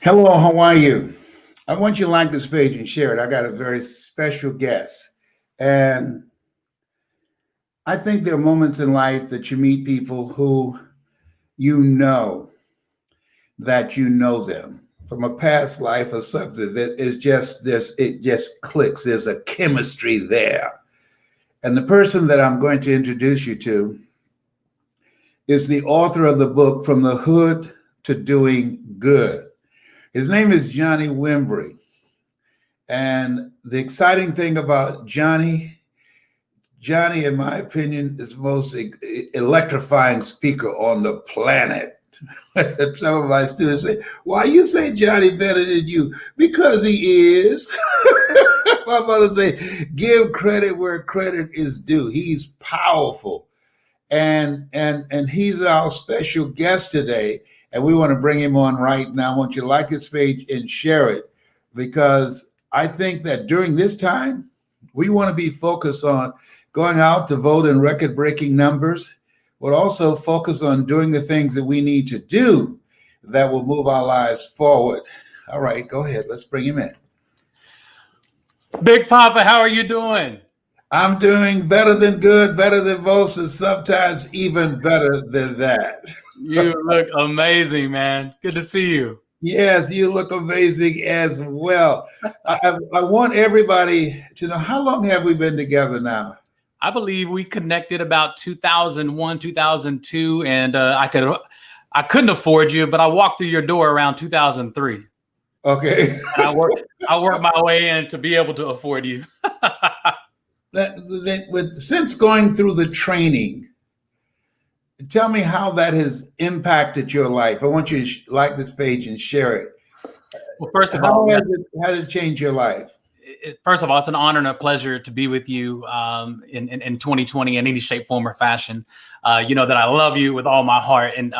Hello, how are you? I want you to like this page and share it. I got a very special guest. And I think there are moments in life that you meet people who you know that you know them from a past life or something that is just this, it just clicks. There's a chemistry there. And the person that I'm going to introduce you to is the author of the book From the Hood to Doing Good. His name is Johnny Wimbrey. And the exciting thing about Johnny, in my opinion, is the most electrifying speaker on the planet. Some of my students say, why you say Johnny better than you? Because he is. My mother say, give credit where credit is due. He's powerful. And he's our special guest today. And we want to bring him on right now. I want you to like his page and share it, because I think that during this time, we want to be focused on going out to vote in record-breaking numbers, but also focus on doing the things that we need to do that will move our lives forward. All right, go ahead. Let's bring him in. Big Papa, how are you doing? I'm doing better than good, better than most, and sometimes even better than that. You look amazing, man. Good to see you. Yes, you look amazing as well. I want everybody to know, how long have we been together now? I believe we connected about 2001, 2002, and I couldn't afford you, but I walked through your door around 2003. Okay. And I worked my way in to be able to afford you. Since going through the training, tell me how that has impacted your life. I want you to like this page and share it. Well, first of all, how did it change your life? First of all, it's an honor and a pleasure to be with you in 2020 in any shape, form, or fashion. You know that I love you with all my heart. And,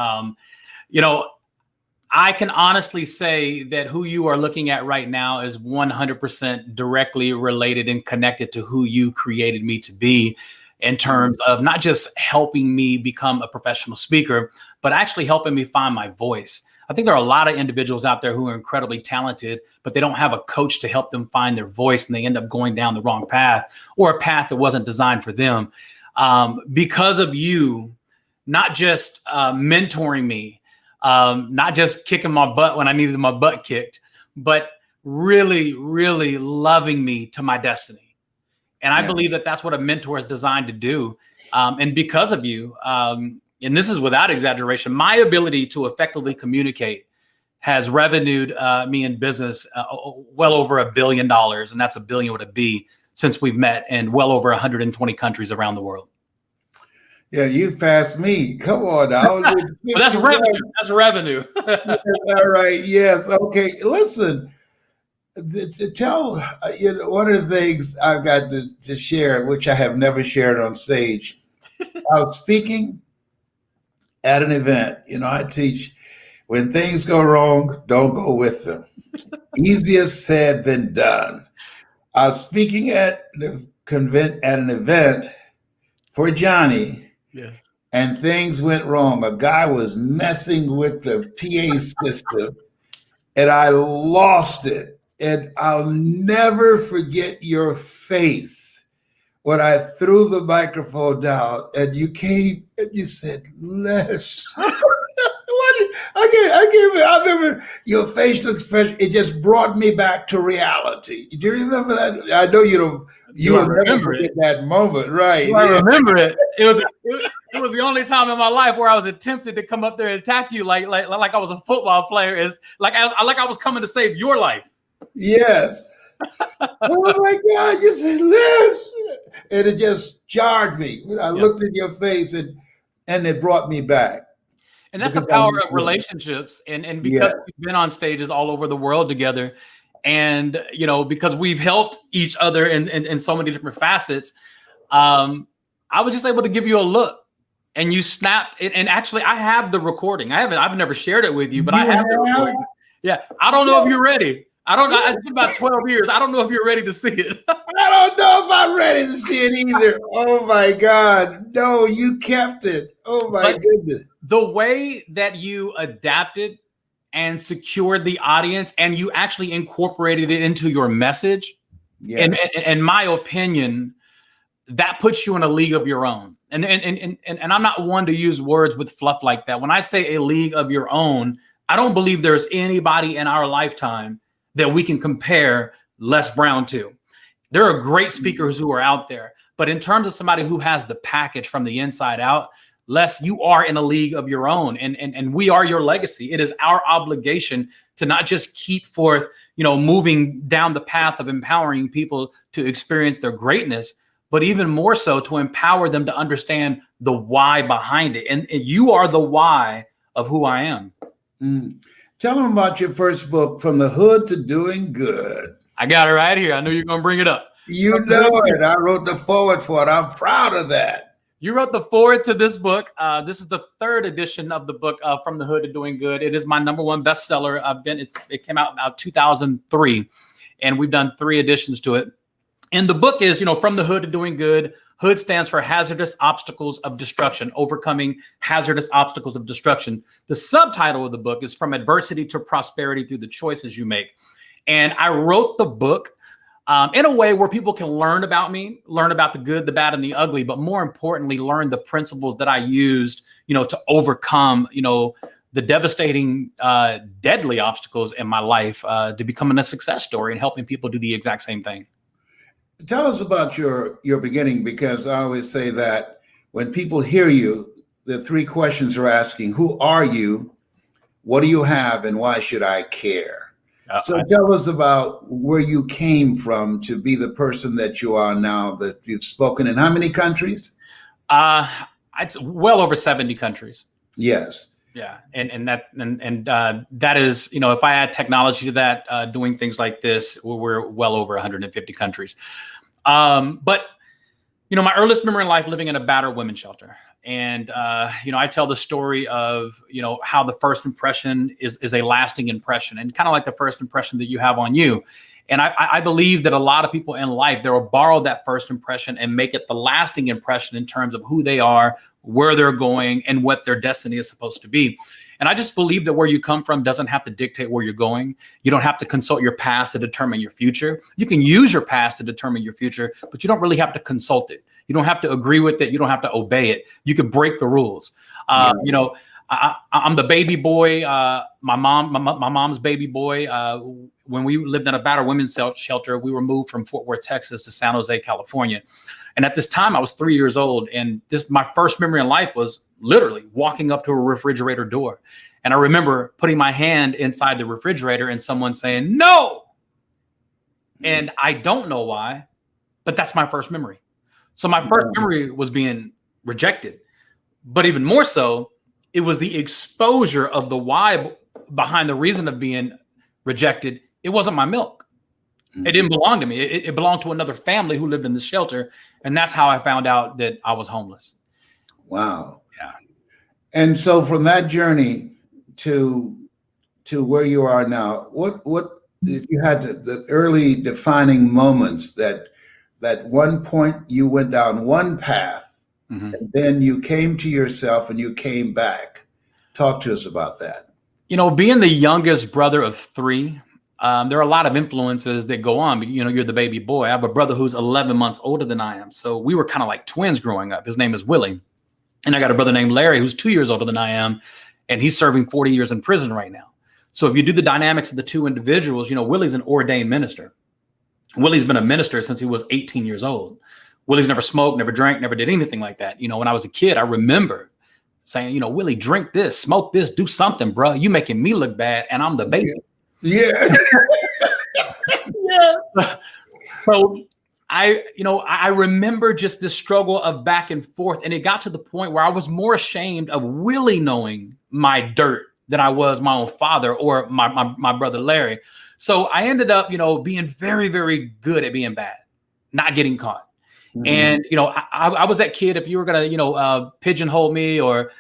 you know, I can honestly say that who you are looking at right now is 100% directly related and connected to who you created me to be, in terms of not just helping me become a professional speaker, but actually helping me find my voice. I think there are a lot of individuals out there who are incredibly talented, but they don't have a coach to help them find their voice, and they end up going down the wrong path, or a path that wasn't designed for them. Because of you, not just mentoring me, not just kicking my butt when I needed my butt kicked, but really, really loving me to my destiny. And I believe that that's what a mentor is designed to do. And because of you, and this is without exaggeration, my ability to effectively communicate has revenued me in business well over $1 billion. And that's a billion with a B, since we've met, in well over 120 countries around the world. Yeah, you passed me. Come on now. That's revenue. That's revenue. All right. Yes. Okay. Listen. To tell one of the things I've got to share, which I have never shared on stage. I was speaking at an event. You know, I teach, when things go wrong, don't go with them. Easier said than done. I was speaking at an event for Johnny, Yes. and things went wrong. A guy was messing with the PA system, and I lost it. And I'll never forget your face when I threw the microphone down and you came and you said, Les. I remember your facial expression. It just brought me back to reality. Do you remember that? I know you will never forget that moment, right? I remember it. It was the only time in my life where I was tempted to come up there and attack you like I was a football player. Is like I was coming to save your life. Yes. Oh my God, you said Les. And it just jarred me when I looked at your face, and it brought me back. And that's the power of relationships. And because we've been on stages all over the world together, and you know, because we've helped each other in so many different facets, I was just able to give you a look. And you snapped it. And actually, I have the recording. I've never shared it with you, but I have the recording. Yeah. I don't know if you're ready. I don't know. It's been about 12 years. I don't know if you're ready to see it. I don't know if I'm ready to see it either. Oh my God. No, you kept it. Oh my goodness. The way that you adapted and secured the audience and you actually incorporated it into your message, Yeah. in my opinion, that puts you in a league of your own. And I'm not one to use words with fluff like that. When I say a league of your own, I don't believe there's anybody in our lifetime that we can compare Les Brown to. There are great speakers who are out there, but in terms of somebody who has the package from the inside out, Les, you are in a league of your own, and we are your legacy. It is our obligation to not just keep forth, moving down the path of empowering people to experience their greatness, but even more so to empower them to understand the why behind it. And you are the why of who I am. Tell them about your first book, From the Hood to Doing Good. I got it right here. I knew you were going to bring it up. You know it. I wrote the forward for it. I'm proud of that. You wrote the forward to this book. This is the third edition of the book, From the Hood to Doing Good. It is my #1 bestseller. It came out about 2003, and we've done 3 editions to it. And the book is, From the Hood to Doing Good. HOOD stands for Hazardous Obstacles of Destruction, Overcoming Hazardous Obstacles of Destruction. The subtitle of the book is From Adversity to Prosperity Through the Choices You Make. And I wrote the book in a way where people can learn about me, learn about the good, the bad, and the ugly, but more importantly, learn the principles that I used, to overcome, the devastating, deadly obstacles in my life to becoming a success story and helping people do the exact same thing. Tell us about your beginning, because I always say that when people hear you, the 3 questions are asking: who are you? What do you have? And why should I care? So tell us about where you came from to be the person that you are now, that you've spoken in how many countries? It's well over 70 countries. Yes. Yeah. And that is, if I add technology to that, doing things like this, we're well over 150 countries. But, my earliest memory in life, living in a battered women's shelter. And, I tell the story of, how the first impression is a lasting impression, and kind of like the first impression that you have on you. And I believe that a lot of people in life, they will borrow that first impression and make it the lasting impression in terms of who they are, where they're going, and what their destiny is supposed to be. And I just believe that where you come from doesn't have to dictate where you're going. You don't have to consult your past to determine your future. You can use your past to determine your future, but you don't really have to consult it. You don't have to agree with it. You don't have to obey it. You can break the rules. I'm the baby boy. My mom's baby boy. When we lived in a battered women's shelter, we were moved from Fort Worth, Texas to San Jose, California. And at this time I was 3 years old. And my first memory in life was literally walking up to a refrigerator door. And I remember putting my hand inside the refrigerator and someone saying, "No." And I don't know why, but that's my first memory. So my first memory was being rejected, but even more so, it was the exposure of the why behind the reason of being rejected. It wasn't my milk. It didn't belong to me. It belonged to another family who lived in the shelter. And that's how I found out that I was homeless. Wow. Yeah. And so from that journey to where you are now, what if you had the early defining moments that one point you went down one path, and then you came to yourself and you came back? Talk to us about that. Being the youngest brother of 3, there are a lot of influences that go on. You're the baby boy. I have a brother who's 11 months older than I am. So we were kind of like twins growing up. His name is Willie. And I got a brother named Larry who's 2 years older than I am. And he's serving 40 years in prison right now. So if you do the dynamics of the 2 individuals, Willie's an ordained minister. Willie's been a minister since he was 18 years old. Willie's never smoked, never drank, never did anything like that. When I was a kid, I remember saying, Willie, drink this, smoke this, do something, bro. You making me look bad, and I'm the baby. Yeah. Yeah. So I remember just this struggle of back and forth, and it got to the point where I was more ashamed of Willie knowing my dirt than I was my own father or my brother Larry. So I ended up, being very, very good at being bad, not getting caught. And, I was that kid, if you were going to, pigeonhole me or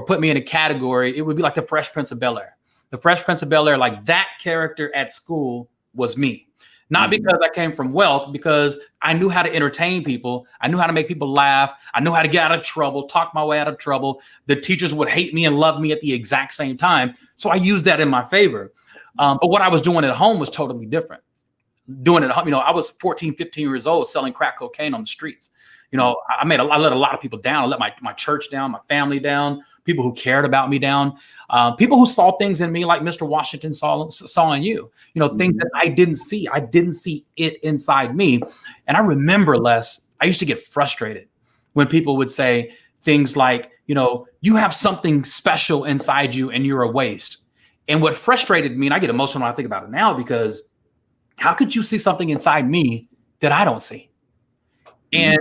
put me in a category, it would be like the Fresh Prince of Bel-Air. The Fresh Prince of Bel-Air, like that character at school was me. Not because I came from wealth, because I knew how to entertain people. I knew how to make people laugh. I knew how to get out of trouble, talk my way out of trouble. The teachers would hate me and love me at the exact same time. So I used that in my favor. But what I was doing at home was totally different. Doing it at home, I was 14, 15 years old selling crack cocaine on the streets. I let a lot of people down. I let my church down, my family down, people who cared about me down, people who saw things in me like Mr. Washington saw in you, things that I didn't see. I didn't see it inside me. And I remember, Les, I used to get frustrated when people would say things like, you have something special inside you and you're a waste. And what frustrated me, and I get emotional when I think about it now, because how could you see something inside me that I don't see? And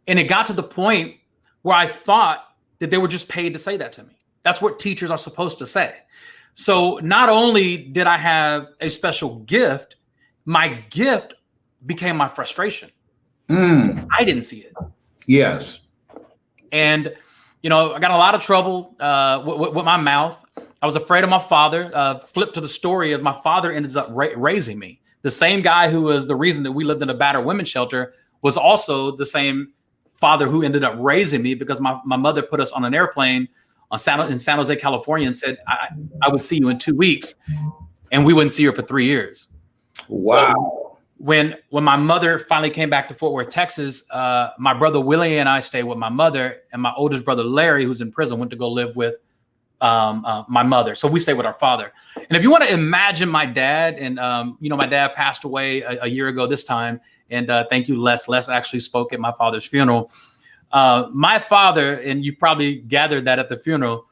it got to the point where I thought that they were just paid to say that to me. That's what teachers are supposed to say. So not only did I have a special gift, my gift became my frustration. I didn't see it. Yes. And, I got a lot of trouble with my mouth. I was afraid of my father. Flip to the story as my father ended up raising me. The same guy who was the reason that we lived in a battered women's shelter was also the same father who ended up raising me, because my mother put us on an airplane in San Jose, California, and said, I would see you in 2 weeks, and we wouldn't see her for 3 years. Wow. So when my mother finally came back to Fort Worth, Texas, my brother Willie and I stayed with my mother, and my oldest brother Larry, who's in prison, went to go live with my mother. So we stayed with our father. And if you want to imagine my dad, and my dad passed away a year ago this time. And thank you, Les. Les actually spoke at my father's funeral. My father, and you probably gathered that at the funeral,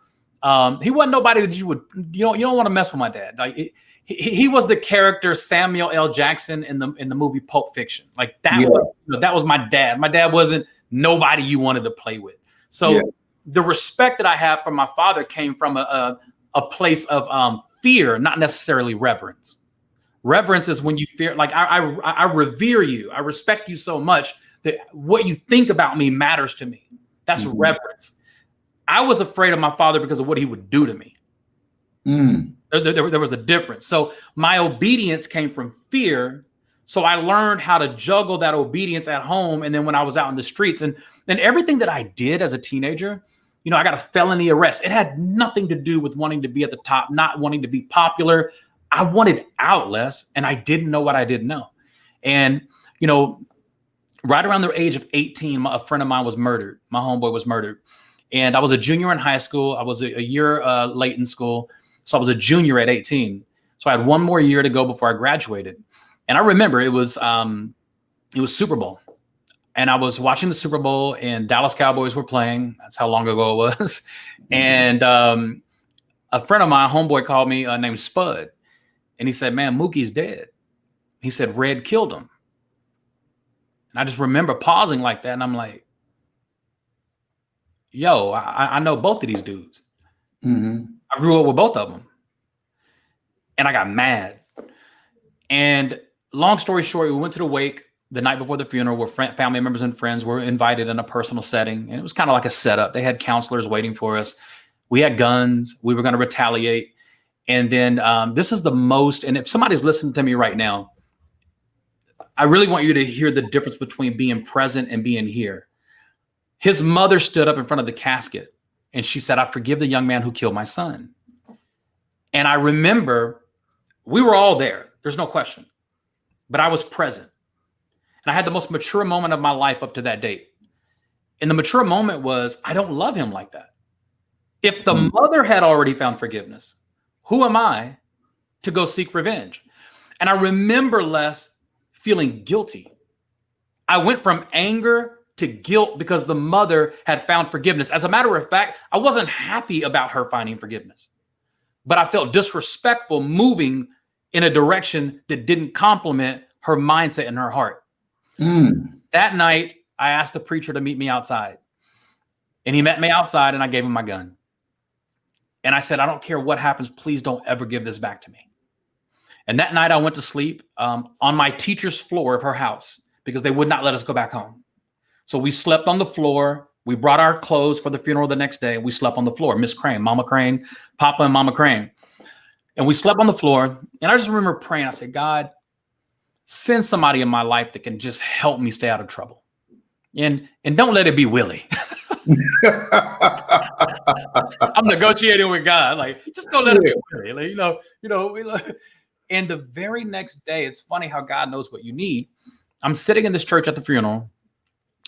he wasn't nobody that you don't want to mess with my dad. Like he was the character Samuel L. Jackson in the movie Pulp Fiction. Like that. Yeah. That was my dad. My dad wasn't nobody you wanted to play with. So the respect that I have from my father came from a place of fear, not necessarily reverence. Reverence is when you fear, like I revere you. I respect you so much that what you think about me matters to me. That's reverence. I was afraid of my father because of what he would do to me. There was a difference. So my obedience came from fear. So I learned how to juggle that obedience at home. And then when I was out in the streets, and everything that I did as a teenager, I got a felony arrest. It had nothing to do with wanting to be at the top, not wanting to be popular. I wanted out, Les, and I didn't know what I didn't know. And, right around the age of 18, a friend of mine was murdered. My homeboy was murdered. And I was a junior in high school. I was a year late in school. So I was a junior at 18. So I had one more year to go before I graduated. And I remember it was Super Bowl. And I was watching the Super Bowl, and Dallas Cowboys were playing. That's how long ago it was. And a friend of mine, a homeboy, called me named Spud. And he said, man, Mookie's dead. He said, Red killed him. And I just remember pausing like that. And I'm like, yo, I know both of these dudes. I grew up with both of them. And I got mad. And long story short, we went to the wake the night before the funeral, where family members and friends were invited in a personal setting. And it was kind of like a setup. They had counselors waiting for us. We had guns. We were going to retaliate. And then this is the most, and if somebody's listening to me right now, I really want you to hear the difference between being present and being here. His mother stood up in front of the casket and she said, I forgive the young man who killed my son. And I remember we were all there. There's no question. But I was present. And I had the most mature moment of my life up to that date. And the mature moment was, I don't love him like that. If the mother had already found forgiveness, who am I to go seek revenge? And I remember Les feeling guilty. I went from anger to guilt because the mother had found forgiveness. As a matter of fact, I wasn't happy about her finding forgiveness, but I felt disrespectful moving in a direction that didn't complement her mindset and her heart. That night, I asked the preacher to meet me outside, and he met me outside, and I gave him my gun. And I said, I don't care what happens. Please don't ever give this back to me. And that night I went to sleep on my teacher's floor of her house because they would not let us go back home. So we slept on the floor. We brought our clothes for the funeral the next day. We slept on the floor. Miss Crane, Mama Crane, Papa and Mama Crane. And we slept on the floor. And I just remember praying. I said, God, send somebody in my life that can just help me stay out of trouble. And don't let it be Willie. I'm negotiating with God. Like, just don't let it be Willie. Like, and the very next day, it's funny how God knows what you need. I'm sitting in this church at the funeral,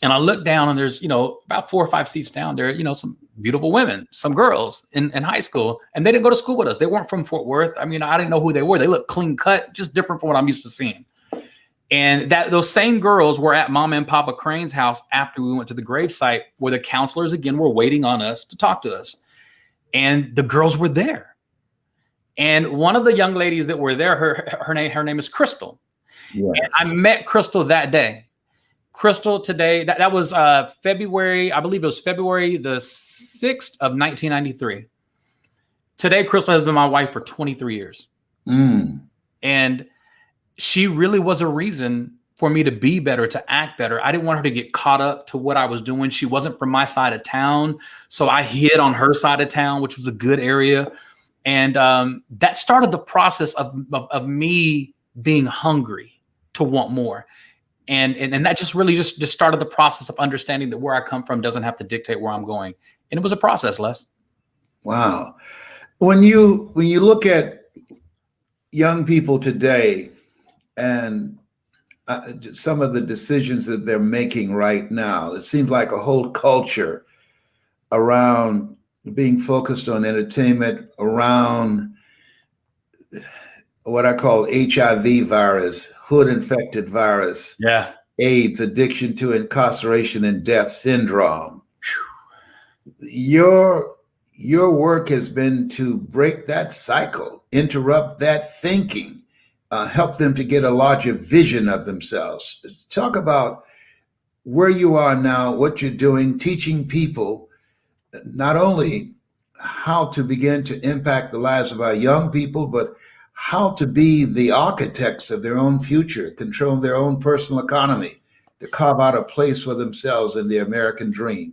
and I look down, and there's, about 4 or 5 seats down there, some beautiful women, some girls in high school, and they didn't go to school with us. They weren't from Fort Worth. I mean, I didn't know who they were. They looked clean cut, just different from what I'm used to seeing. And those same girls were at Mama and Papa Crane's house after we went to the gravesite, where the counselors again were waiting on us to talk to us. And the girls were there. And one of the young ladies that were there, her name is Crystal. Yes. And I met Crystal that day. Crystal today, that was February, I believe it was February the 6th of 1993. Today, Crystal has been my wife for 23 years. And she really was a reason for me to be better, to act better. I didn't want her to get caught up to what I was doing. She wasn't from my side of town. So I hid on her side of town, which was a good area. And that started the process of me being hungry to want more. And that just really just started the process of understanding that where I come from doesn't have to dictate where I'm going. And it was a process, Les. Wow. When you look at young people today, and some of the decisions that they're making right now, it seems like a whole culture around being focused on entertainment, around what I call HIV virus, hood-infected virus, AIDS, addiction to incarceration and death syndrome. Your work has been to break that cycle, interrupt that thinking, help them to get a larger vision of themselves. Talk about where you are now, what you're doing, teaching people not only how to begin to impact the lives of our young people, but how to be the architects of their own future, control their own personal economy, to carve out a place for themselves in the American dream.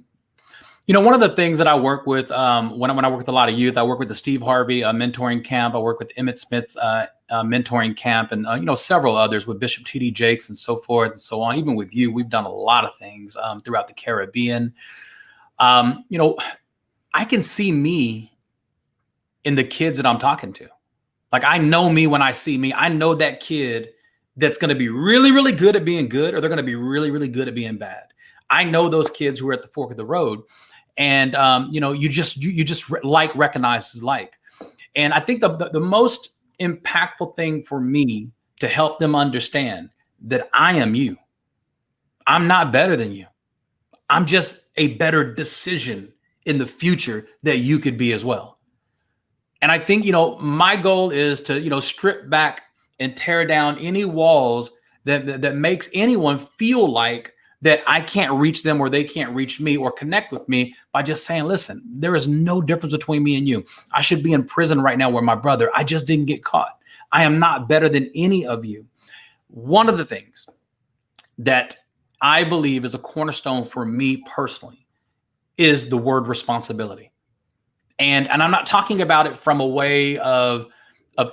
One of the things that I work with when I work with a lot of youth, I work with the Steve Harvey mentoring camp. I work with Emmett Smith's mentoring camp, and several others with Bishop T.D. Jakes and so forth and so on. Even with you, we've done a lot of things throughout the Caribbean. I can see me in the kids that I'm talking to. Like, I know me when I see me. I know that kid that's going to be really, really good at being good, or they're going to be really, really good at being bad. I know those kids who are at the fork of the road. And, you just like recognizes like. And I think the most impactful thing for me to help them understand that I am you. I'm not better than you. I'm just a better decision in the future that you could be as well. And I think, my goal is to, strip back and tear down any walls that makes anyone feel like that I can't reach them or they can't reach me or connect with me, by just saying, listen, there is no difference between me and you. I should be in prison right now with my brother. I just didn't get caught. I am not better than any of you. One of the things that I believe is a cornerstone for me personally is the word responsibility. And I'm not talking about it from a way of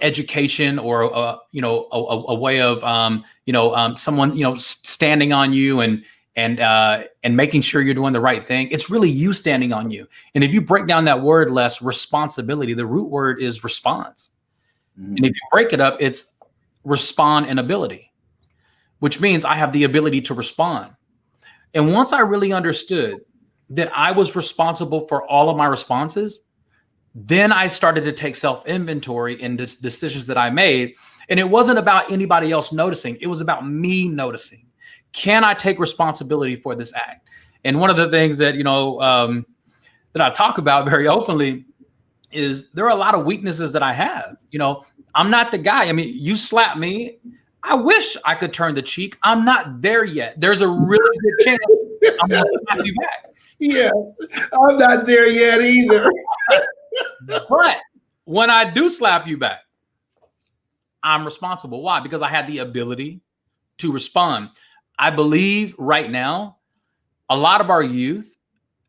education or a way of someone standing on you and making sure you're doing the right thing. It's really you standing on you. And if you break down that word, less responsibility, the root word is response. And if you break it up, it's respond and ability, which means I have the ability to respond. And once I really understood that I was responsible for all of my responses, then I started to take self-inventory in the decisions that I made. And it wasn't about anybody else noticing. It was about me noticing. Can I take responsibility for this act? And one of the things that, that I talk about very openly is there are a lot of weaknesses that I have. I'm not the guy. I mean, you slap me. I wish I could turn the cheek. I'm not there yet. There's a really good chance I'm going to slap you back. Yeah, I'm not there yet either. But when I do slap you back, I'm responsible. Why? Because I had the ability to respond. I believe right now, a lot of our youth,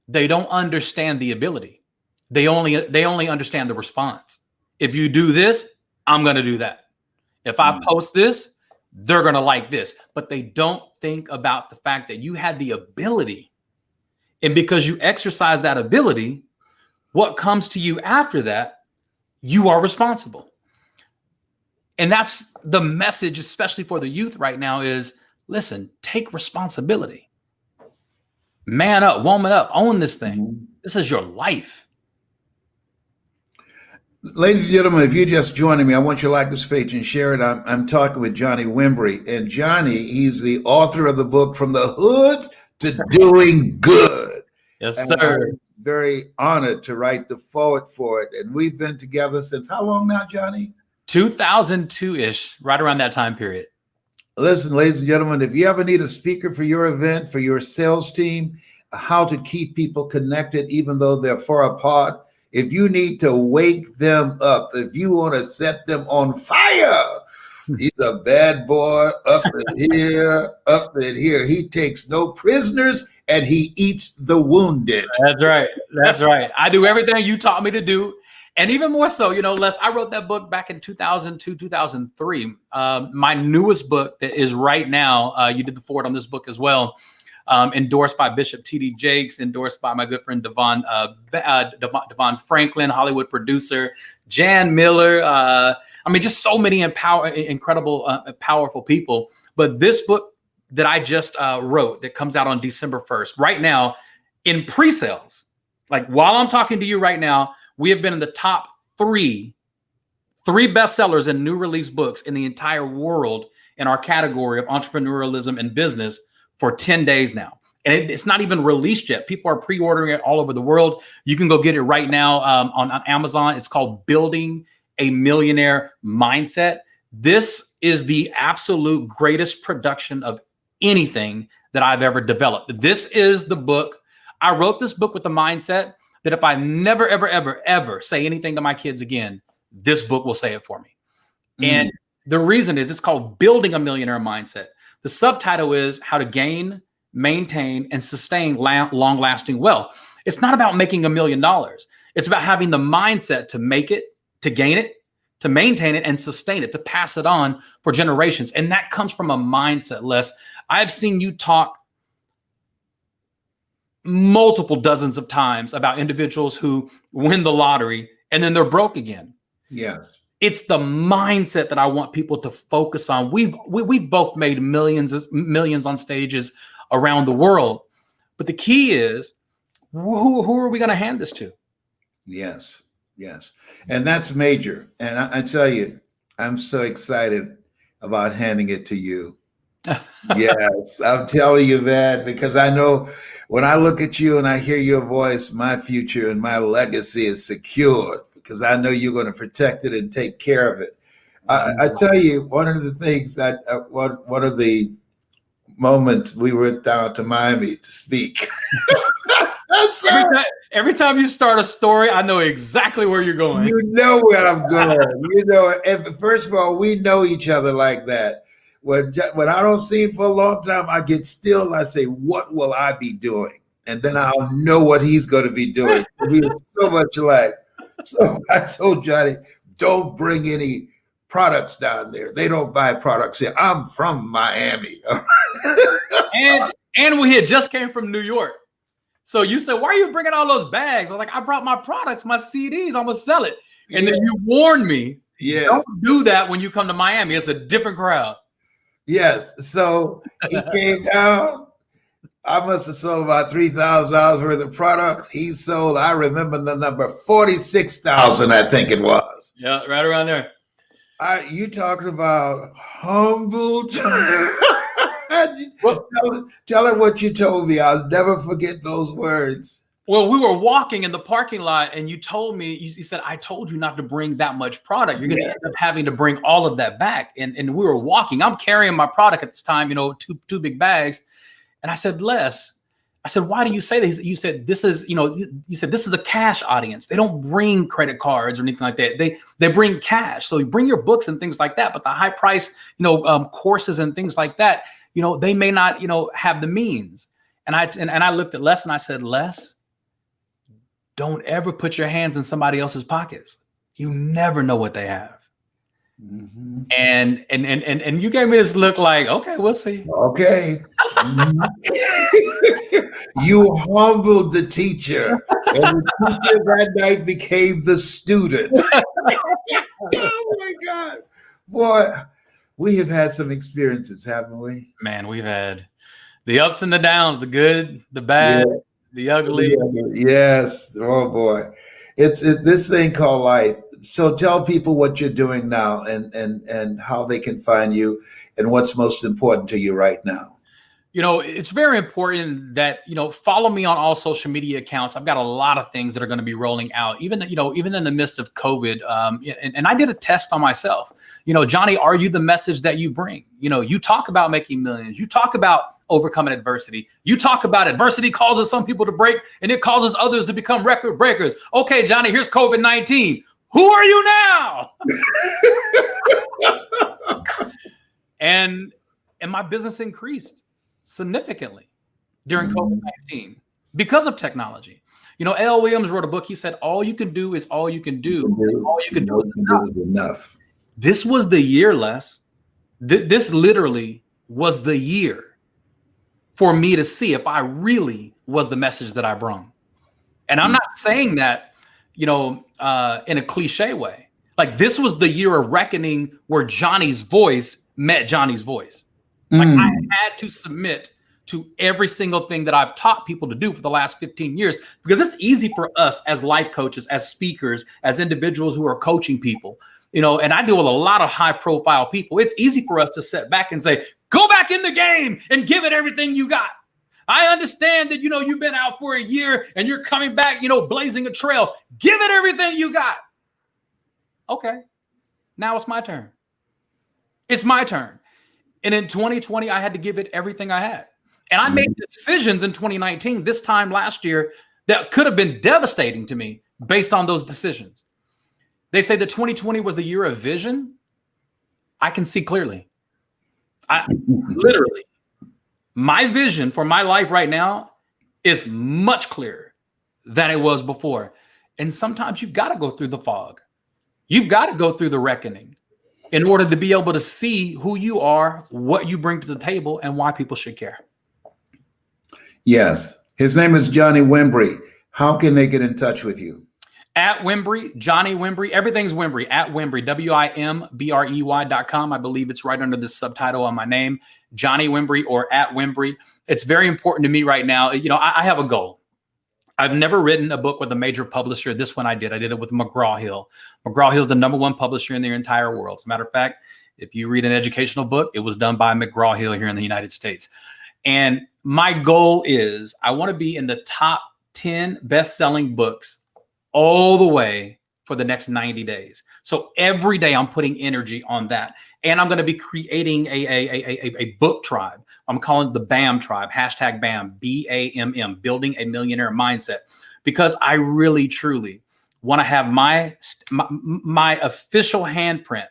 they don't understand the ability. They only understand the response. If you do this, I'm going to do that. If I post this, they're going to like this. But they don't think about the fact that you had the ability. And because you exercise that ability, what comes to you after that, you are responsible. And that's the message, especially for the youth right now, is listen, take responsibility. Man up, woman up, own this thing. Mm-hmm. This is your life. Ladies and gentlemen, if you're just joining me, I want you to like this page and share it. I'm talking with Johnny Wimbrey. And Johnny, he's the author of the book From the Hood to Doing Good. Yes, and sir. I'm very honored to write the forward for it. And we've been together since how long now, Johnny? 2002-ish, right around that time period. Listen, ladies and gentlemen, if you ever need a speaker for your event, for your sales team, how to keep people connected even though they're far apart, if you need to wake them up, if you want to set them on fire, he's a bad boy up in here, up in here. He takes no prisoners and he eats the wounded. That's right. That's right. I do everything you taught me to do. And even more so, you know, Les, I wrote that book back in 2002, 2003. My newest book that is right now, you did the forward on this book as well, endorsed by Bishop T.D. Jakes, endorsed by my good friend Devon Franklin, Hollywood producer, Jan Miller. I mean, just so many incredible, powerful people. But this book that I just wrote that comes out on December 1st, right now in pre-sales, like while I'm talking to you right now, we have been in the top three bestsellers in new release books in the entire world in our category of entrepreneurialism and business for 10 days now. And it's not even released yet. People are pre-ordering it all over the world. You can go get it right now on Amazon. It's called Building a Millionaire Mindset. This is the absolute greatest production of anything that I've ever developed. This is the book. I wrote this book with the mindset that if I never, ever, ever, ever say anything to my kids again, this book will say it for me. And the reason is it's called Building a Millionaire Mindset. The subtitle is How to Gain, Maintain, and Sustain Long-Lasting Wealth. It's not about making $1 million. It's about having the mindset to make it, to gain it, to maintain it, and sustain it, to pass it on for generations. And that comes from a mindset, Les. I've seen you talk multiple dozens of times about individuals who win the lottery and then they're broke again. Yes. It's the mindset that I want people to focus on. We've both made millions on stages around the world, but the key is who are we going to hand this to? Yes, yes, and that's major. And I tell you, I'm so excited about handing it to you. Yes, I'm telling you that because I know when I look at you and I hear your voice, my future and my legacy is secured because I know you're going to protect it and take care of it. I tell you, one of the things that one of the moments we went down to Miami to speak. Every time you start a story, I know exactly where you're going. You know where I'm going. You know, and first of all, we know each other like that. When I don't see him for a long time, I get still and I say, what will I be doing? And then I'll know what he's going to be doing. We are so much alike. So I told Johnny, don't bring any products down there. They don't buy products here. I'm from Miami. and we had just came from New York. So you said, why are you bringing all those bags? I was like, I brought my products, my CDs. I'm going to sell it. And then you warned me, don't do that when you come to Miami. It's a different crowd. Yes. So he came down. I must have sold about $3,000 worth of product. He sold, I remember the number, 46,000, I think it was. Yeah, right around there. You talking about humble? Tell him what you told me. I'll never forget those words. Well, we were walking in the parking lot and you told me, you said, I told you not to bring that much product. You're going to end up having to bring all of that back. And we were walking. I'm carrying my product at this time, you know, two big bags. And I said, Les, I said, why do you say this? You said, this is, you said, this is a cash audience. They don't bring credit cards or anything like that. They bring cash. So you bring your books and things like that. But the high price, courses and things like that, they may not, have the means. And I looked at Les and I said, Les, don't ever put your hands in somebody else's pockets. You never know what they have. Mhm. And you gave me this look like, okay, we'll see. Okay. You humbled the teacher, and the teacher that night became the student. Oh my God. Boy, we have had some experiences, haven't we? Man, we've had the ups and the downs, the good, the Yeah. bad, the ugly. Yes. Oh boy. It's this thing called life. So tell people what you're doing now and how they can find you and what's most important to you right now. You know, it's very important that, you know, follow me on all social media accounts. I've got a lot of things that are going to be rolling out, even, you know, even in the midst of COVID. And I did a test on myself. You know, Johnny, are you the message that you bring? You know, you talk about making millions. You talk about overcoming adversity. You talk about adversity causes some people to break and it causes others to become record breakers. Okay, Johnny, here's COVID-19. Who are you now? and my business increased significantly during COVID-19 because of technology. You know, L. Williams wrote a book. He said, all you can do is all you can do. All you can do is enough. This was the year, Les. This literally was the year for me to see if I really was the message that I brought. And I'm not saying that, you know, in a cliche way. Like, this was the year of reckoning where Johnny's voice met Johnny's voice. Like, I had to submit to every single thing that I've taught people to do for the last 15 years, because it's easy for us as life coaches, as speakers, as individuals who are coaching people, you know, and I deal with a lot of high profile people. It's easy for us to sit back and say, go back in the game and give it everything you got. I understand that, you know, you've been out for a year and you're coming back, you know, blazing a trail. Give it everything you got. Okay, now it's my turn. It's my turn. And in 2020, I had to give it everything I had. And I made decisions in 2019, this time last year, that could have been devastating to me based on those decisions. They say that 2020 was the year of vision. I can see clearly. I literally, my vision for my life right now is much clearer than it was before. And sometimes you've got to go through the fog. You've got to go through the reckoning in order to be able to see who you are, what you bring to the table, and why people should care. Yes. His name is Johnny Wimbrey. How can they get in touch with you? At Wimbrey, Johnny Wimbrey, everything's Wimbrey, at Wimbrey, WIMBREY.com. I believe it's right under the subtitle on my name, Johnny Wimbrey or at Wimbrey. It's very important to me right now. You know, I have a goal. I've never written a book with a major publisher. This one I did. I did it with McGraw-Hill. McGraw-Hill is the #1 publisher in the entire world. As a matter of fact, if you read an educational book, it was done by McGraw-Hill here in the United States. And my goal is I want to be in the top 10 best-selling books all the way for the next 90 days. So every day I'm putting energy on that. And I'm going to be creating a book tribe. I'm calling it the BAM tribe, hashtag BAM, BAMM, building a millionaire mindset, because I really, truly want to have my official handprint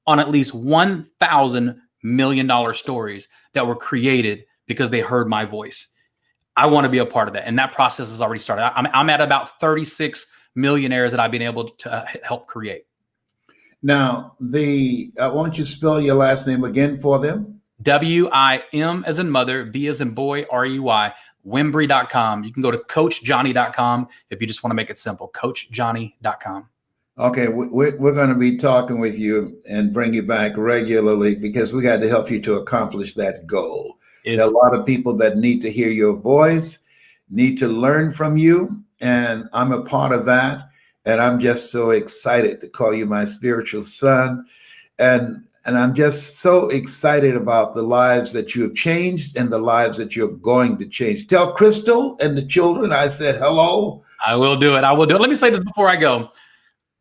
on at least 1,000 $1 million stories that were created because they heard my voice. I want to be a part of that. And that process has already started. I'm at about 36 millionaires that I've been able to help create. Now, why don't you spell your last name again for them? WIM as in mother, B as in boy, REY, Wimbrey.com. You can go to CoachJohnny.com if you just want to make it simple, CoachJohnny.com. Okay, we're going to be talking with you and bring you back regularly, because we got to help you to accomplish that goal. There are a lot of people that need to hear your voice, need to learn from you, and I'm a part of that. And I'm just so excited to call you my spiritual son. And I'm just so excited about the lives that you have changed and the lives that you're going to change. Tell Crystal and the children I said hello. I will do it. I will do it. Let me say this before I go.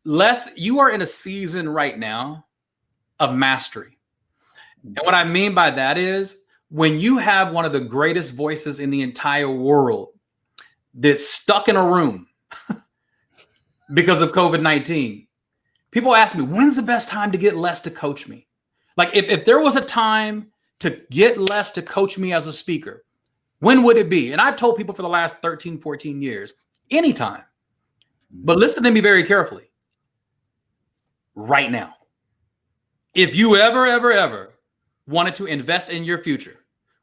Les, you are in a season right now of mastery. And what I mean by that is, when you have one of the greatest voices in the entire world that's stuck in a room because of COVID-19, people ask me, when's the best time to get Les to coach me? Like, if there was a time to get Les to coach me as a speaker, when would it be? And I've told people for the last 13, 14 years, anytime. But listen to me very carefully. Right now. If you ever wanted to invest in your future,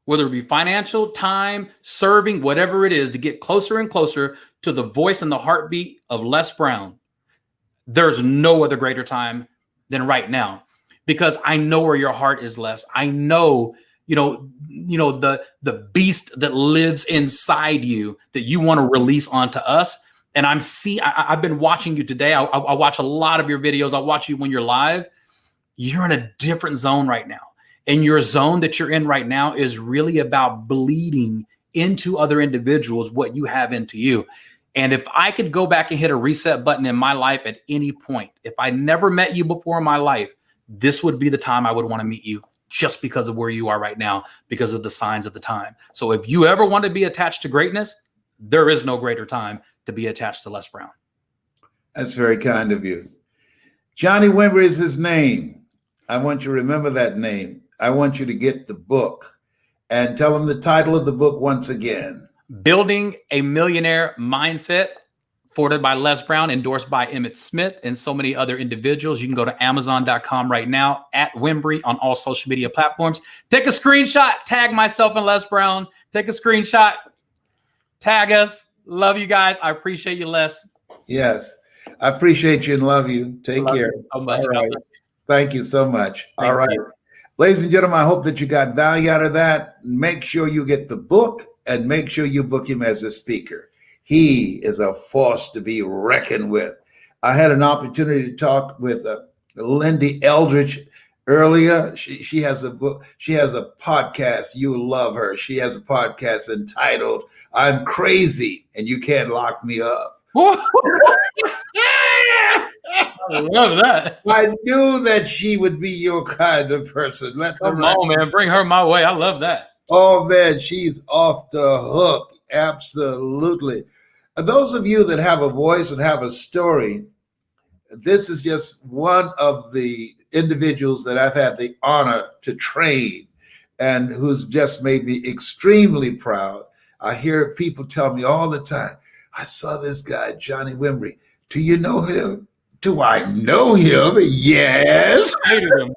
whether it be financial, time, serving, whatever it is, to get closer and closer to the voice and the heartbeat of Les Brown, there's no other greater time than right now, because I know where your heart is, Les. I know, the beast that lives inside you that you want to release onto us. And I've been watching you today. I watch a lot of your videos. I watch you when you're live. You're in a different zone right now. And your zone that you're in right now is really about bleeding into other individuals what you have into you. And if I could go back and hit a reset button in my life at any point, if I never met you before in my life, this would be the time I would want to meet you, just because of where you are right now, because of the signs of the time. So if you ever want to be attached to greatness, there is no greater time to be attached to Les Brown. That's very kind of you. Johnny Wimbrey is his name. I want you to remember that name. I want you to get the book and tell him the title of the book once again. Building a Millionaire Mindset, forwarded by Les Brown, endorsed by Emmett Smith and so many other individuals. You can go to Amazon.com right now, at Wimbrey on all social media platforms. Take a screenshot, tag myself and Les Brown. Take a screenshot, tag us. Love you guys. I appreciate you, Les. Yes, I appreciate you and love you. Take care. You so much. All right. Thank you so much. Thank All right. you. Ladies and gentlemen, I hope that you got value out of that. Make sure you get the book and make sure you book him as a speaker. He is a force to be reckoned with. I had an opportunity to talk with Lindy Eldridge earlier. She has a book. She has a podcast. You will love her. She has a podcast entitled "I'm Crazy and You Can't Lock Me Up." I love that. I knew that she would be your kind of person. Come on, man. Bring her my way. I love that. Oh, man, she's off the hook. Absolutely. Those of you that have a voice and have a story, this is just one of the individuals that I've had the honor to train and who's just made me extremely proud. I hear people tell me all the time, I saw this guy, Johnny Wimbrey. Do you know him? Do I know him? Yes. Hated him.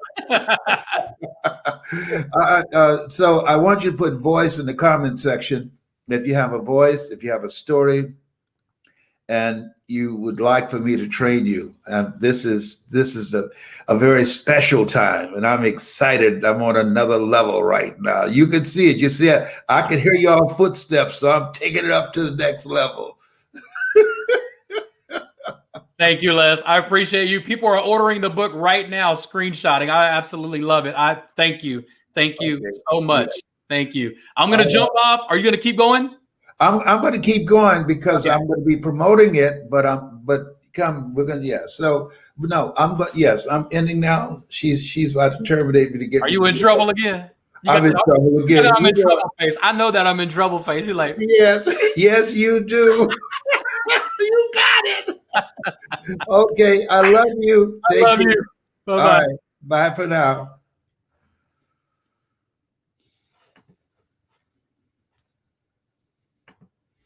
So I want you to put voice in the comment section. If you have a voice, if you have a story, and you would like for me to train you. And this is a very special time, and I'm excited. I'm on another level right now. You can see it. You see it. I can hear y'all footsteps, so I'm taking it up to the next level. Thank you, Les. I appreciate you. People are ordering the book right now, screenshotting. I absolutely love it. I thank you. Thank you so much. Thank you. I'm going to jump off. Are you going to keep going? I'm going to keep going because I'm going to be promoting it, we're going to, So no, I'm ending now. She's about to terminate me to get. Are you in trouble again? I'm in trouble again. I'm in trouble face. I know that I'm in trouble face. You're like, yes, you do. You got it. Okay, I love you. I love you. Bye-bye. All right, bye for now.